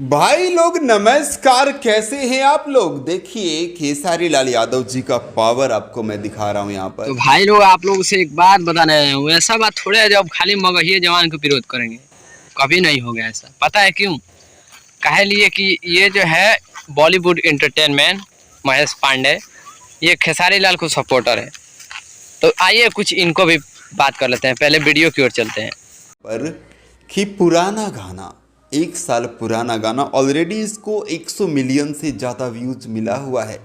भाई लोग नमस्कार, कैसे हैं आप लोग। देखिए खेसारी लाल यादव जी का पावर आपको मैं दिखा रहा हूं यहाँ तो पर। भाई लोग आप लोग से एक बात बताने आए हूँ। ऐसा बात थोड़े है जब खाली मगहिए जवान को विरोध करेंगे। कभी नहीं होगा ऐसा। पता है क्यों? कहे लिए कि ये जो है बॉलीवुड एंटरटेनमेंट महेश पांडे, ये खेसारी लाल को सपोर्टर है। तो आइए कुछ इनको भी बात कर लेते हैं। पहले वीडियो की ओर चलते हैं। पर कि पुराना गाना, 1 साल पुराना गाना, ऑलरेडी इसको 100 मिलियन से ज़्यादा व्यूज मिला हुआ है।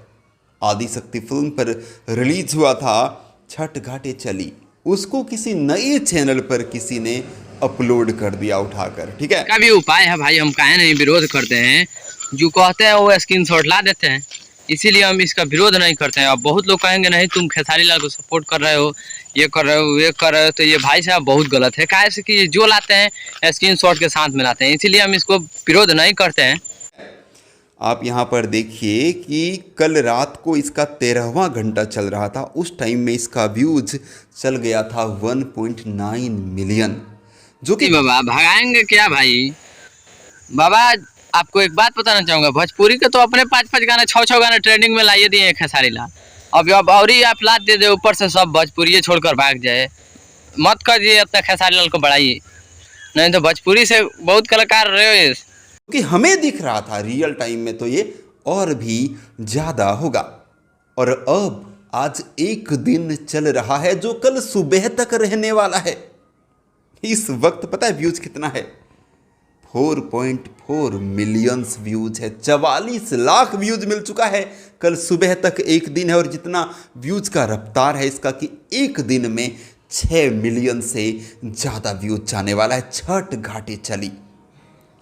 आदिशक्ति फिल्म पर रिलीज हुआ था छठ घाटे चली, उसको किसी नए चैनल पर किसी ने अपलोड कर दिया उठाकर। ठीक है, का भी उपाय है भाई, हम काहे नहीं विरोध करते हैं। जो कहते हैं वो स्क्रीनशॉट ला देते हैं, इसीलिए हम इसका विरोध नहीं करते हैं। अब बहुत लोग कहेंगे नहीं तुम खेसारी लाल को सपोर्ट कर रहे हो, ये कर रहे हो, ये कर रहे हो, तो ये भाई साहब बहुत गलत है। काहे से कि जो लाते हैं स्क्रीनशॉट के साथ में लाते हैं, इसीलिए हम इसको विरोध नहीं करते हैं। आप यहाँ पर देखिए कि कल रात को इसका 13वां घंटा चल रहा था। उस टाइम में इसका व्यूज चल गया था 1.9 मिलियन, जो कि बाबा भगाएंगे क्या भाई? बाबा आपको एक बात बताना चाहूंगा, भोजपुरी के तो अपने 5-5 गाने 6-6 गाने ट्रेंडिंग में लाइए दिए हैं खेसारी लाल। अब और ही आप लाद दे दे ऊपर से सब भोजपुरी छोड़कर भाग जाए। मत करिए अपना खेसारी लाल को बढ़ाइए, नहीं तो भोजपुरी से बहुत कलाकार रहे। कि हमें दिख रहा था रियल टाइम में तो ये और भी ज़्यादा होगा। और अब आज एक दिन चल रहा है जो कल सुबह तक रहने वाला है। इस वक्त पता है व्यूज कितना है? 4.4 मिलियंस व्यूज है। 44 लाख व्यूज मिल चुका है। कल सुबह तक एक दिन है और जितना व्यूज का रफ्तार है इसका कि एक दिन में 6 मिलियन से ज़्यादा व्यूज जाने वाला है। छठ घाटे चली,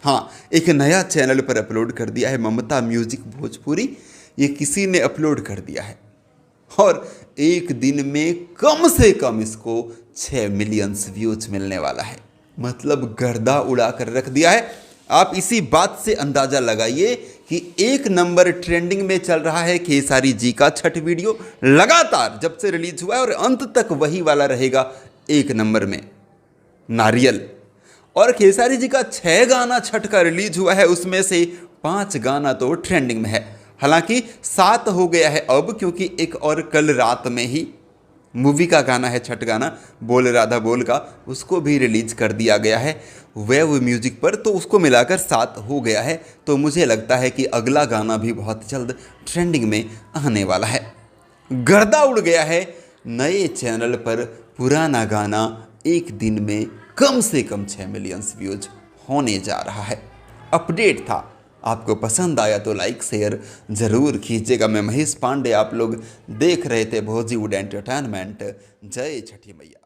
हाँ, एक नया चैनल पर अपलोड कर दिया है, ममता म्यूजिक भोजपुरी। ये किसी ने अपलोड कर दिया है और एक दिन में कम से कम इसको 6 मिलियंस व्यूज मिलने वाला है। मतलब गर्दा उड़ा कर रख दिया है। आप इसी बात से अंदाज़ा लगाइए कि एक नंबर ट्रेंडिंग में चल रहा है खेसारी जी का छठ वीडियो, लगातार जब से रिलीज हुआ है, और अंत तक वही वाला रहेगा एक नंबर में, नारियल। और खेसारी जी का 6 गाना छठ का रिलीज हुआ है, उसमें से 5 गाना तो ट्रेंडिंग में है। हालांकि 7 हो गया है अब, क्योंकि एक और कल रात में ही मूवी का गाना है, छठ गाना बोल राधा बोल का, उसको भी रिलीज कर दिया गया है वेव म्यूजिक पर। तो उसको मिलाकर 7 हो गया है। तो मुझे लगता है कि अगला गाना भी बहुत जल्द ट्रेंडिंग में आने वाला है। गर्दा उड़ गया है नए चैनल पर। पुराना गाना एक दिन में कम से कम 6 मिलियंस व्यूज होने जा रहा है। अपडेट था, आपको पसंद आया तो लाइक शेयर ज़रूर कीजिएगा। मैं महेश पांडे, आप लोग देख रहे थे बॉलीवुड एंटरटेनमेंट। जय छठी मैया।